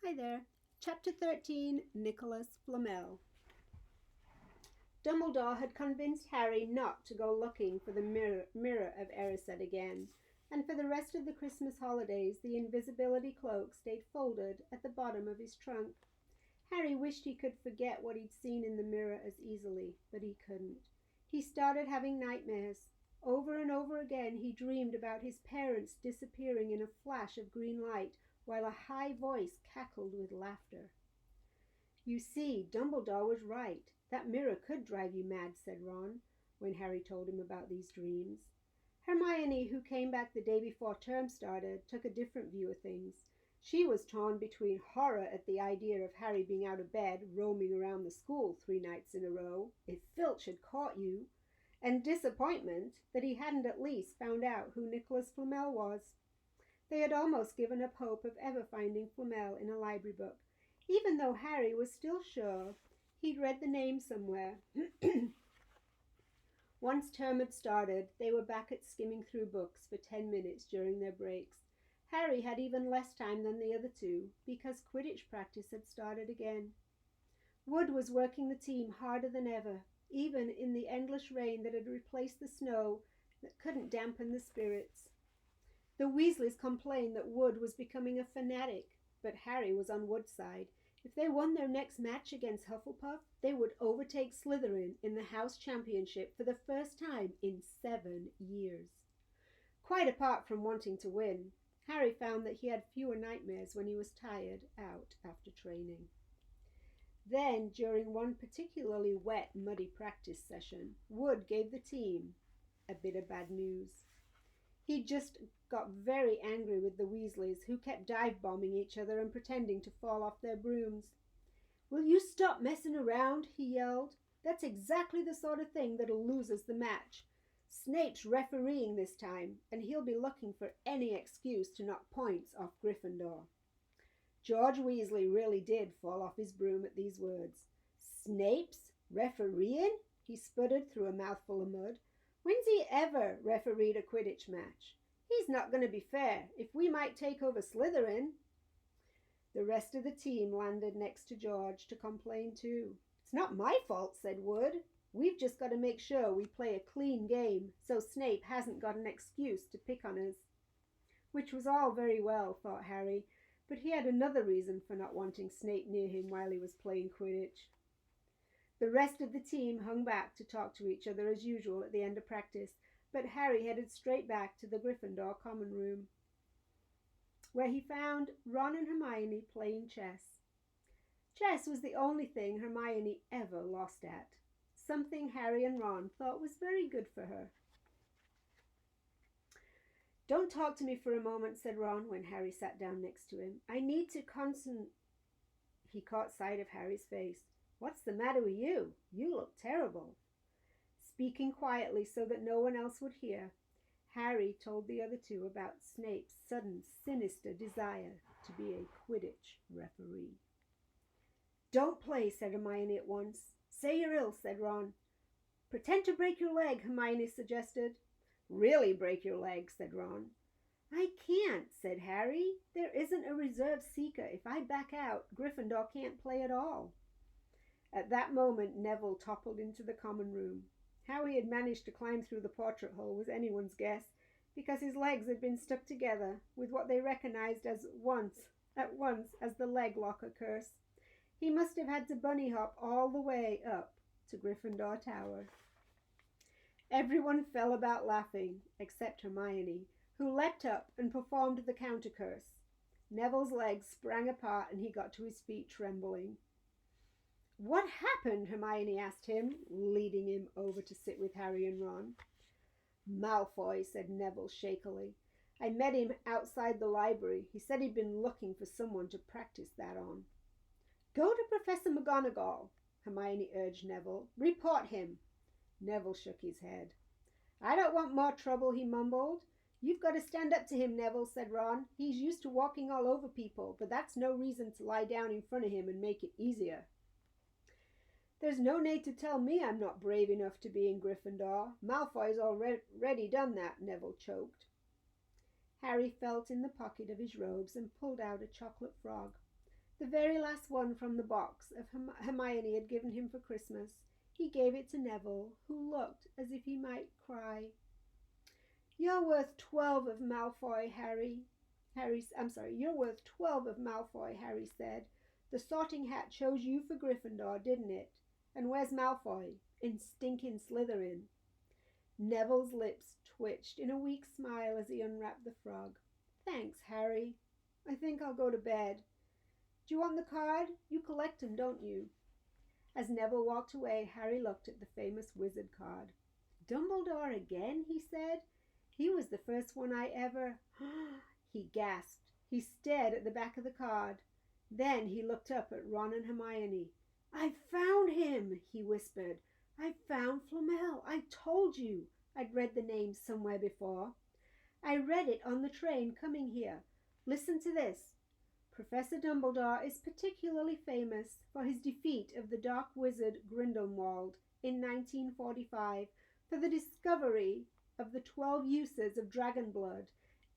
Hi there. Chapter 13, Nicholas Flamel. Dumbledore had convinced Harry not to go looking for the mirror of Erised again, and for the rest of the Christmas holidays the invisibility cloak stayed folded at the bottom of his trunk. Harry wished he could forget what he'd seen in the mirror as easily, but he couldn't. He started having nightmares. Over and over again he dreamed about his parents disappearing in a flash of green light, while a high voice cackled with laughter. "You see, Dumbledore was right. That mirror could drive you mad," said Ron, when Harry told him about these dreams. Hermione, who came back the day before term started, took a different view of things. She was torn between horror at the idea of Harry being out of bed, roaming around the school 3 nights in a row, if Filch had caught you, and disappointment that he hadn't at least found out who Nicholas Flamel was. They had almost given up hope of ever finding Flamel in a library book, even though Harry was still sure he'd read the name somewhere. Once term had started, they were back at skimming through books for 10 minutes during their breaks. Harry had even less time than the other two, because Quidditch practice had started again. Wood was working the team harder than ever, even in the endless rain that had replaced the snow that couldn't dampen the spirits. The Weasleys complained that Wood was becoming a fanatic, but Harry was on Wood's side. If they won their next match against Hufflepuff, they would overtake Slytherin in the House Championship for the first time in 7 years. Quite apart from wanting to win, Harry found that he had fewer nightmares when he was tired out after training. Then, during one particularly wet, muddy practice session, Wood gave the team a bit of bad news. He just got very angry with the Weasleys, who kept dive-bombing each other and pretending to fall off their brooms. "Will you stop messing around?" he yelled. "That's exactly the sort of thing that'll lose us the match. Snape's refereeing this time, and he'll be looking for any excuse to knock points off Gryffindor." George Weasley really did fall off his broom at these words. "Snape's refereeing?" he sputtered through a mouthful of mud. "When's he ever refereed a Quidditch match? He's not going to be fair if we might take over Slytherin." The rest of the team landed next to George to complain too. "It's not my fault," said Wood. "We've just got to make sure we play a clean game, so Snape hasn't got an excuse to pick on us." Which was all very well, thought Harry, but he had another reason for not wanting Snape near him while he was playing Quidditch. The rest of the team hung back to talk to each other as usual at the end of practice, but Harry headed straight back to the Gryffindor common room, where he found Ron and Hermione playing chess. Chess was the only thing Hermione ever lost at, something Harry and Ron thought was very good for her. "Don't talk to me for a moment," said Ron when Harry sat down next to him. "I need to concentrate." He caught sight of Harry's face. "What's the matter with you? You look terrible." Speaking quietly so that no one else would hear, Harry told the other two about Snape's sudden, sinister desire to be a Quidditch referee. "Don't play," said Hermione at once. "Say you're ill," said Ron. "Pretend to break your leg," Hermione suggested. "Really break your leg," said Ron. "I can't," said Harry. "There isn't a reserve seeker. If I back out, Gryffindor can't play at all." At that moment Neville toppled into the common room. How he had managed to climb through the portrait hole was anyone's guess, because his legs had been stuck together with what they recognized at once as the leg locker curse. He must have had to bunny hop all the way up to Gryffindor Tower. Everyone fell about laughing, except Hermione, who leapt up and performed the counter curse. Neville's legs sprang apart and he got to his feet trembling. "What happened?" Hermione asked him, leading him over to sit with Harry and Ron. "Malfoy," said Neville shakily. "I met him outside the library. He said he'd been looking for someone to practice that on." "Go to Professor McGonagall," Hermione urged Neville. "Report him." Neville shook his head. "I don't want more trouble," he mumbled. "You've got to stand up to him, Neville," said Ron. "He's used to walking all over people, but that's no reason to lie down in front of him and make it easier." "There's no need to tell me I'm not brave enough to be in Gryffindor. Malfoy's already done that," Neville choked. Harry felt in the pocket of his robes and pulled out a chocolate frog. the very last one from the box of Hermione had given him for Christmas. He gave it to Neville, who looked as if he might cry. "You're worth 12 of Malfoy, Harry." You're worth 12 of Malfoy, Harry said. "The Sorting Hat chose you for Gryffindor, didn't it? And where's Malfoy? In stinking Slytherin." Neville's lips twitched in a weak smile as he unwrapped the frog. "Thanks, Harry. I think I'll go to bed. Do you want the card? You collect 'em, don't you?" As Neville walked away, Harry looked at the famous wizard card. "Dumbledore again?" he said. "He was the first one I ever—" He gasped. He stared at the back of the card. Then he looked up at Ron and Hermione. "I found him," he whispered. "I found Flamel. I told you I'd read the name somewhere before. I read it on the train coming here. Listen to this. Professor Dumbledore is particularly famous for his defeat of the dark wizard Grindelwald in 1945 for the discovery of the 12 uses of dragon blood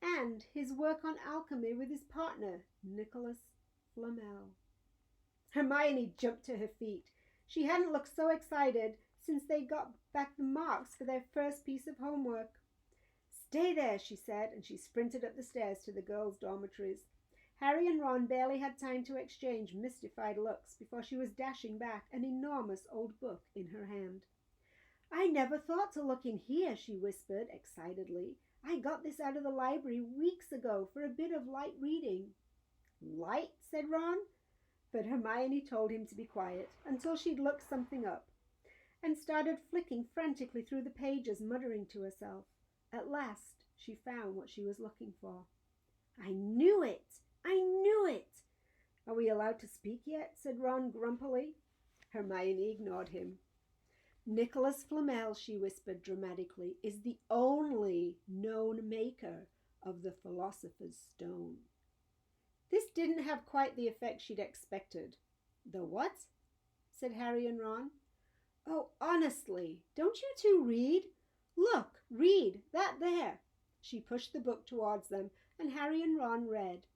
and his work on alchemy with his partner, Nicholas Flamel." Hermione jumped to her feet. She hadn't looked so excited since they got back the marks for their first piece of homework. "Stay there," she said, and she sprinted up the stairs to the girls' dormitories. Harry and Ron barely had time to exchange mystified looks before she was dashing back, an enormous old book in her hand. "I never thought to look in here," she whispered excitedly. "I got this out of the library weeks ago for a bit of light reading." "Light?" said Ron. But Hermione told him to be quiet until she'd looked something up, and started flicking frantically through the pages, muttering to herself. At last she found what she was looking for. "I knew it! I knew it!" "Are we allowed to speak yet?" said Ron grumpily. Hermione ignored him. "Nicholas Flamel," she whispered dramatically, "is the only known maker of the Philosopher's Stone." This didn't have quite the effect she'd expected. "The what?" said Harry and Ron. "Oh, honestly, don't you two read? Look, read, that there." She pushed the book towards them, and Harry and Ron read.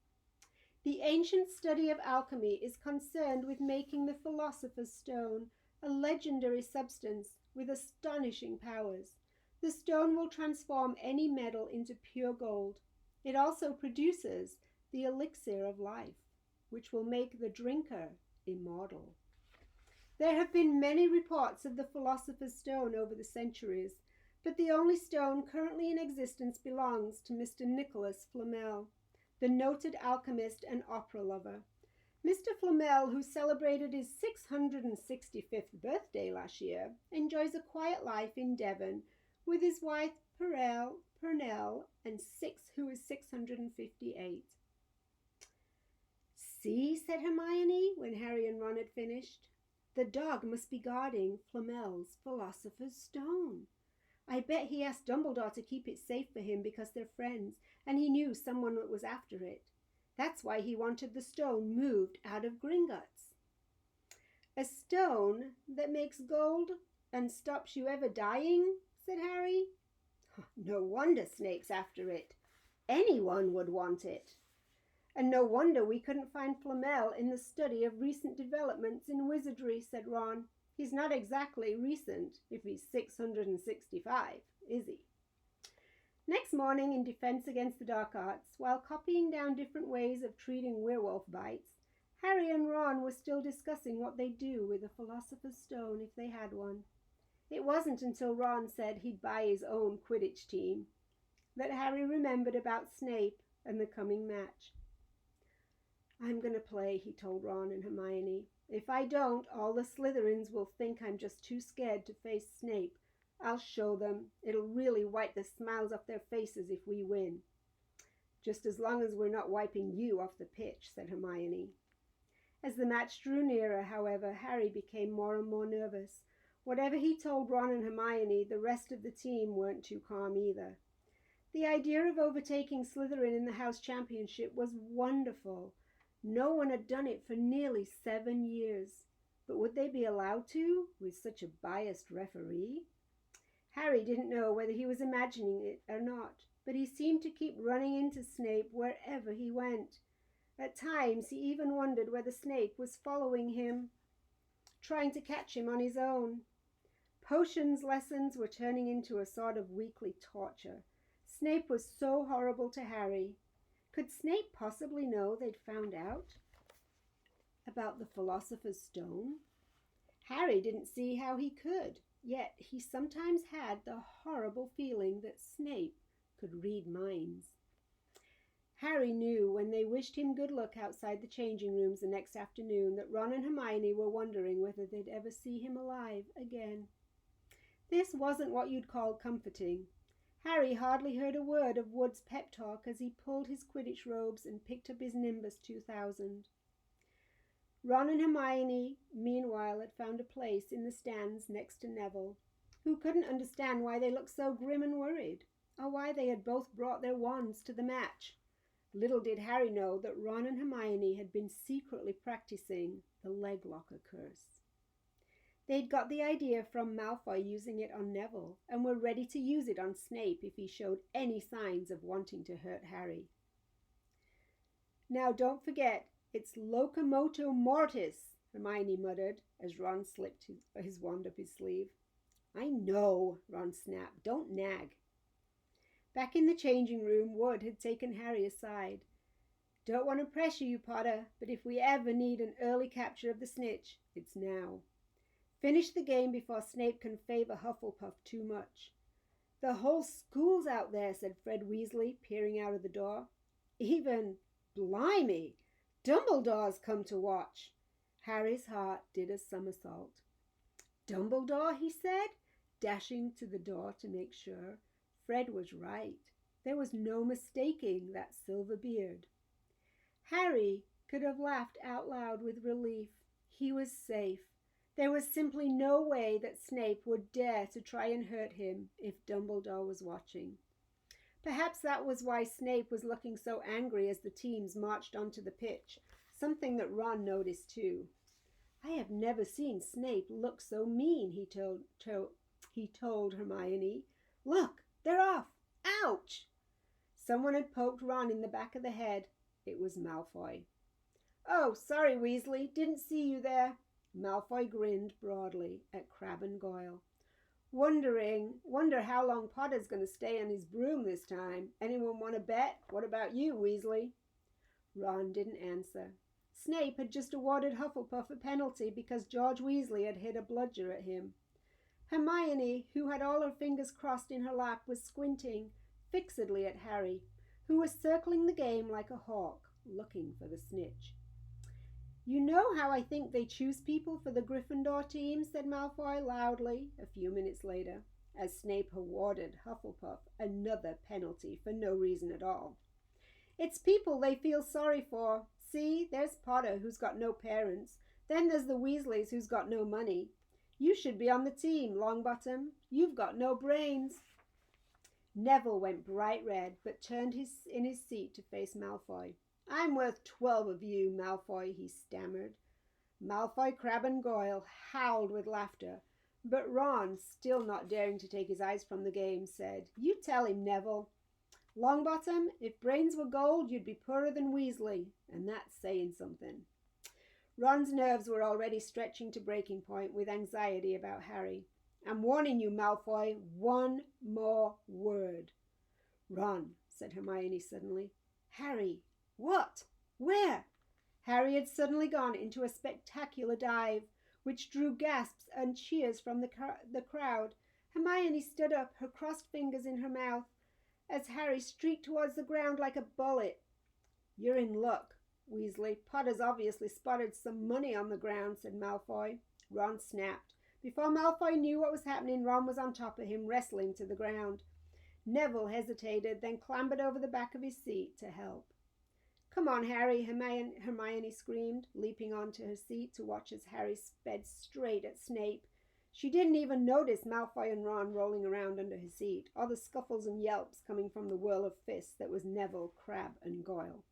"The ancient study of alchemy is concerned with making the Philosopher's Stone, a legendary substance with astonishing powers. The stone will transform any metal into pure gold. It also produces the elixir of life, which will make the drinker immortal. There have been many reports of the Philosopher's Stone over the centuries, but the only stone currently in existence belongs to Mr. Nicholas Flamel, the noted alchemist and opera lover. Mr. Flamel, who celebrated his 665th birthday last year, enjoys a quiet life in Devon with his wife Pernell and who is 658. "See," said Hermione, when Harry and Ron had finished. "The dog must be guarding Flamel's Philosopher's Stone. I bet he asked Dumbledore to keep it safe for him because they're friends, and he knew someone was after it. That's why he wanted the stone moved out of Gringotts." "A stone that makes gold and stops you ever dying?" said Harry. "No wonder Snape's after it. Anyone would want it. And no wonder we couldn't find Flamel in the study of recent developments in wizardry," said Ron. "He's not exactly recent if he's 665, is he?" Next morning, in Defense Against the Dark Arts, while copying down different ways of treating werewolf bites, Harry and Ron were still discussing what they'd do with the Philosopher's Stone if they had one. It wasn't until Ron said he'd buy his own Quidditch team that Harry remembered about Snape and the coming match. "I'm going to play," he told Ron and Hermione. "If I don't, all the Slytherins will think I'm just too scared to face Snape. I'll show them. It'll really wipe the smiles off their faces if we win." "Just as long as we're not wiping you off the pitch," said Hermione. As the match drew nearer, however, Harry became more and more nervous. Whatever he told Ron and Hermione, the rest of the team weren't too calm either. The idea of overtaking Slytherin in the house championship was wonderful. No one had done it for nearly 7 years. But would they be allowed to, with such a biased referee? Harry didn't know whether he was imagining it or not, but he seemed to keep running into Snape wherever he went. At times he even wondered whether Snape was following him, trying to catch him on his own. Potions lessons were turning into a sort of weekly torture. Snape was so horrible to Harry. Could Snape possibly know they'd found out about the Philosopher's Stone? Harry didn't see how he could, yet he sometimes had the horrible feeling that Snape could read minds. Harry knew when they wished him good luck outside the changing rooms the next afternoon that Ron and Hermione were wondering whether they'd ever see him alive again. This wasn't what you'd call comforting. Harry hardly heard a word of Wood's pep talk as he pulled his Quidditch robes and picked up his Nimbus 2000. Ron and Hermione, meanwhile, had found a place in the stands next to Neville, who couldn't understand why they looked so grim and worried, or why they had both brought their wands to the match. Little did Harry know that Ron and Hermione had been secretly practicing the Leglocker curse. They'd got the idea from Malfoy using it on Neville, and were ready to use it on Snape if he showed any signs of wanting to hurt Harry. "Now don't forget, it's Locomoto Mortis," Hermione muttered as Ron slipped his wand up his sleeve. "I know," Ron snapped. "Don't nag." Back in the changing room, Wood had taken Harry aside. "Don't want to pressure you, Potter, but if we ever need an early capture of the snitch, it's now. Finish the game before Snape can favor Hufflepuff too much." "The whole school's out there," said Fred Weasley, peering out of the door. "Even, blimey, Dumbledore's come to watch." Harry's heart did a somersault. "Dumbledore?" he said, dashing to the door to make sure. Fred was right. There was no mistaking that silver beard. Harry could have laughed out loud with relief. He was safe. There was simply no way that Snape would dare to try and hurt him if Dumbledore was watching. Perhaps that was why Snape was looking so angry as the teams marched onto the pitch, something that Ron noticed too. "I have never seen Snape look so mean," he told Hermione. "Look, they're off! Ouch!" Someone had poked Ron in the back of the head. It was Malfoy. "Oh, sorry, Weasley. Didn't see you there." Malfoy grinned broadly at Crabbe and Goyle. Wonder how long Potter's going to stay on his broom this time. Anyone want to bet? What about you, Weasley?" Ron didn't answer. Snape had just awarded Hufflepuff a penalty because George Weasley had hit a bludger at him. Hermione, who had all her fingers crossed in her lap, was squinting fixedly at Harry, who was circling the game like a hawk, looking for the snitch. "You know how I think they choose people for the Gryffindor team," said Malfoy loudly a few minutes later, as Snape awarded Hufflepuff another penalty for no reason at all. "It's people they feel sorry for. See, there's Potter, who's got no parents. Then there's the Weasleys, who's got no money. You should be on the team, Longbottom. You've got no brains." Neville went bright red, but turned in his seat to face Malfoy. "I'm worth 12 of you, Malfoy," he stammered. Malfoy, Crabbe, and Goyle howled with laughter, but Ron, still not daring to take his eyes from the game, said, "You tell him, Neville. Longbottom, if brains were gold, you'd be poorer than Weasley, and that's saying something." Ron's nerves were already stretching to breaking point with anxiety about Harry. "I'm warning you, Malfoy, one more word." "Ron," said Hermione suddenly. "Harry, what? Where?" Harry had suddenly gone into a spectacular dive, which drew gasps and cheers from the crowd. Hermione stood up, her crossed fingers in her mouth, as Harry streaked towards the ground like a bullet. "You're in luck, Weasley. Potter's obviously spotted some money on the ground," said Malfoy. Ron snapped. Before Malfoy knew what was happening, Ron was on top of him, wrestling to the ground. Neville hesitated, then clambered over the back of his seat to help. "Come on, Harry," Hermione screamed, leaping onto her seat to watch as Harry sped straight at Snape. She didn't even notice Malfoy and Ron rolling around under his seat, or the scuffles and yelps coming from the whirl of fists that was Neville, Crabbe, and Goyle.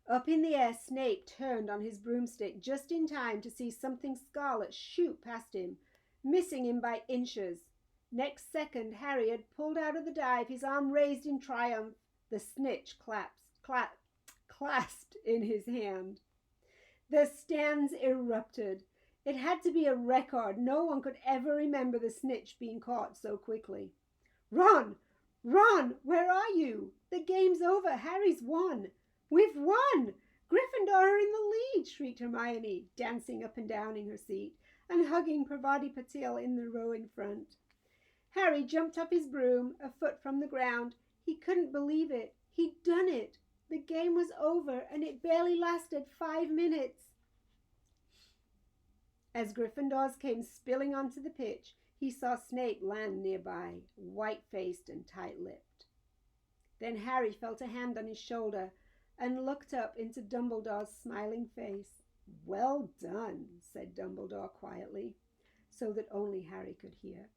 Up in the air, Snape turned on his broomstick just in time to see something scarlet shoot past him, missing him by inches. Next second, Harry had pulled out of the dive, his arm raised in triumph. The snitch clasped in his hand. The stands erupted. It had to be a record. No one could ever remember the snitch being caught so quickly. Ron! Ron! Where are you? The game's over. Harry's won. We've won! Gryffindor are in the lead, shrieked Hermione, dancing up and down in her seat and hugging Parvati Patil in the row in front. Harry jumped off his broom, a foot from the ground. He couldn't believe it. He'd done it. The game was over, and it barely lasted 5 minutes. As Gryffindors came spilling onto the pitch, he saw Snape land nearby, white-faced and tight-lipped. Then Harry felt a hand on his shoulder and looked up into Dumbledore's smiling face. Well done, said Dumbledore quietly, so that only Harry could hear.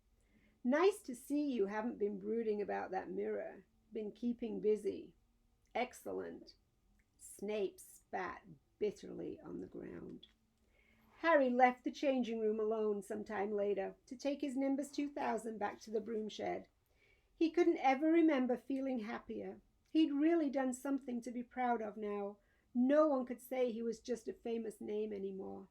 Nice to see you haven't been brooding about that mirror. Been keeping busy. Excellent. Snape spat bitterly on the ground. Harry left the changing room alone some time later to take his Nimbus 2000 back to the broom shed. He couldn't ever remember feeling happier. He'd really done something to be proud of now. No one could say he was just a famous name anymore.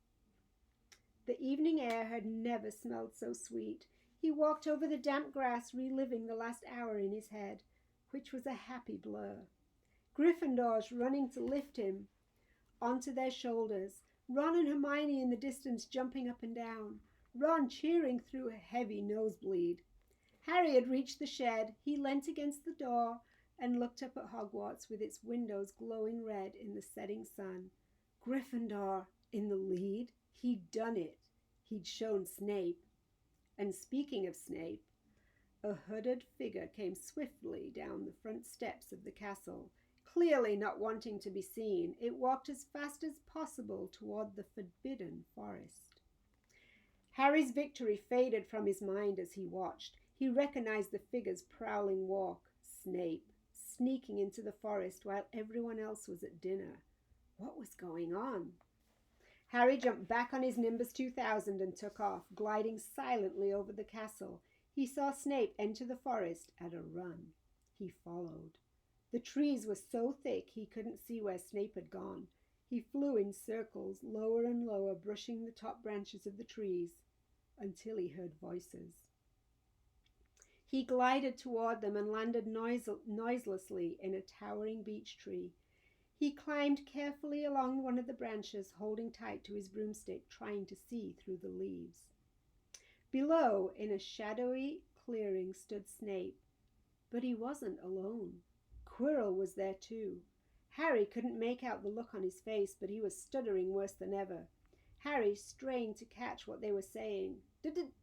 The evening air had never smelled so sweet. He walked over the damp grass, reliving the last hour in his head, which was a happy blur. Gryffindors running to lift him onto their shoulders, Ron and Hermione in the distance jumping up and down, Ron cheering through a heavy nosebleed. Harry had reached the shed. He leant against the door and looked up at Hogwarts with its windows glowing red in the setting sun. Gryffindor in the lead? He'd done it. He'd shown Snape. And speaking of Snape, a hooded figure came swiftly down the front steps of the castle. Clearly not wanting to be seen, it walked as fast as possible toward the forbidden forest. Harry's victory faded from his mind as he watched. He recognized the figure's prowling walk. Snape, sneaking into the forest while everyone else was at dinner. What was going on? Harry jumped back on his Nimbus 2000 and took off, gliding silently over the castle. He saw Snape enter the forest at a run. He followed. The trees were so thick he couldn't see where Snape had gone. He flew in circles, lower and lower, brushing the top branches of the trees, until he heard voices. He glided toward them and landed noiselessly in a towering beech tree. He climbed carefully along one of the branches, holding tight to his broomstick, trying to see through the leaves. Below, in a shadowy clearing, stood Snape, but he wasn't alone. Quirrell was there too. Harry couldn't make out the look on his face, but he was stuttering worse than ever. Harry strained to catch what they were saying.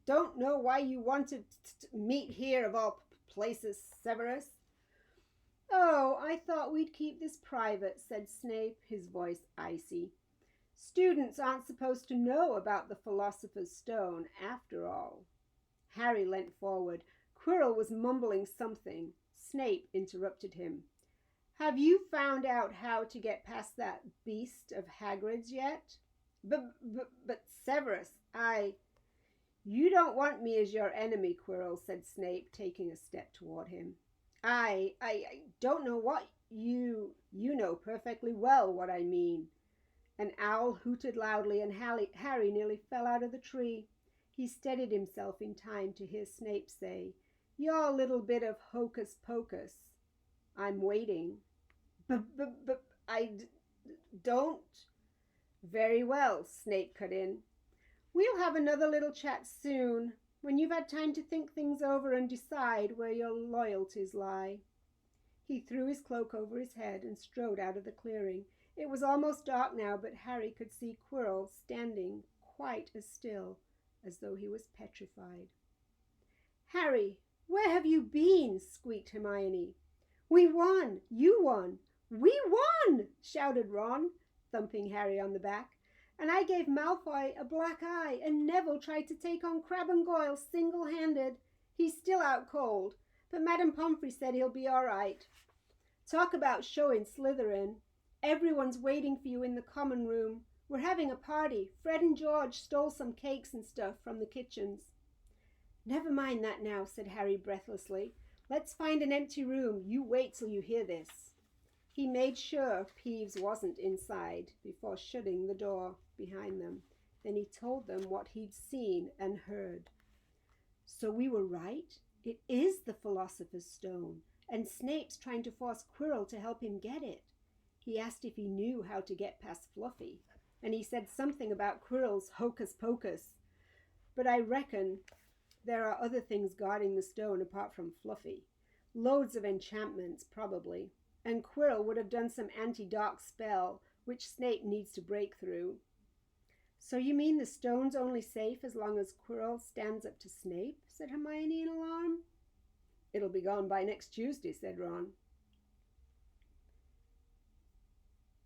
Don't know why you wanted to meet here of all places, Severus. Oh, I thought we'd keep this private, said Snape, his voice icy. Students aren't supposed to know about the Philosopher's Stone, after all. Harry leant forward. Quirrell was mumbling something. Snape interrupted him. Have you found out how to get past that beast of Hagrid's yet? But Severus, You don't want me as your enemy, Quirrell, said Snape, taking a step toward him. I don't know what you know perfectly well what I mean. An owl hooted loudly and Harry nearly fell out of the tree. He steadied himself in time to hear Snape say, Your little bit of hocus pocus. I'm waiting. But I don't. Very well, Snape cut in. We'll have another little chat soon, when you've had time to think things over and decide where your loyalties lie. He threw his cloak over his head and strode out of the clearing. It was almost dark now, but Harry could see Quirrell standing quite as still as though he was petrified. Harry, where have you been? Squeaked Hermione. We won! You won! We won! Shouted Ron, thumping Harry on the back. And I gave Malfoy a black eye, and Neville tried to take on Crabbe and Goyle single-handed. He's still out cold, but Madame Pomfrey said he'll be all right. Talk about showing Slytherin. Everyone's waiting for you in the common room. We're having a party. Fred and George stole some cakes and stuff from the kitchens. Never mind that now, said Harry breathlessly. Let's find an empty room. You wait till you hear this. He made sure Peeves wasn't inside before shutting the door behind them. Then he told them what he'd seen and heard. So we were right? It is the Philosopher's Stone, and Snape's trying to force Quirrell to help him get it. He asked if he knew how to get past Fluffy, and he said something about Quirrell's hocus pocus. But I reckon there are other things guarding the stone apart from Fluffy. Loads of enchantments, probably. And Quirrell would have done some anti-dark spell, which Snape needs to break through. So you mean the stone's only safe as long as Quirrell stands up to Snape? Said Hermione in alarm. It'll be gone by next Tuesday, said Ron.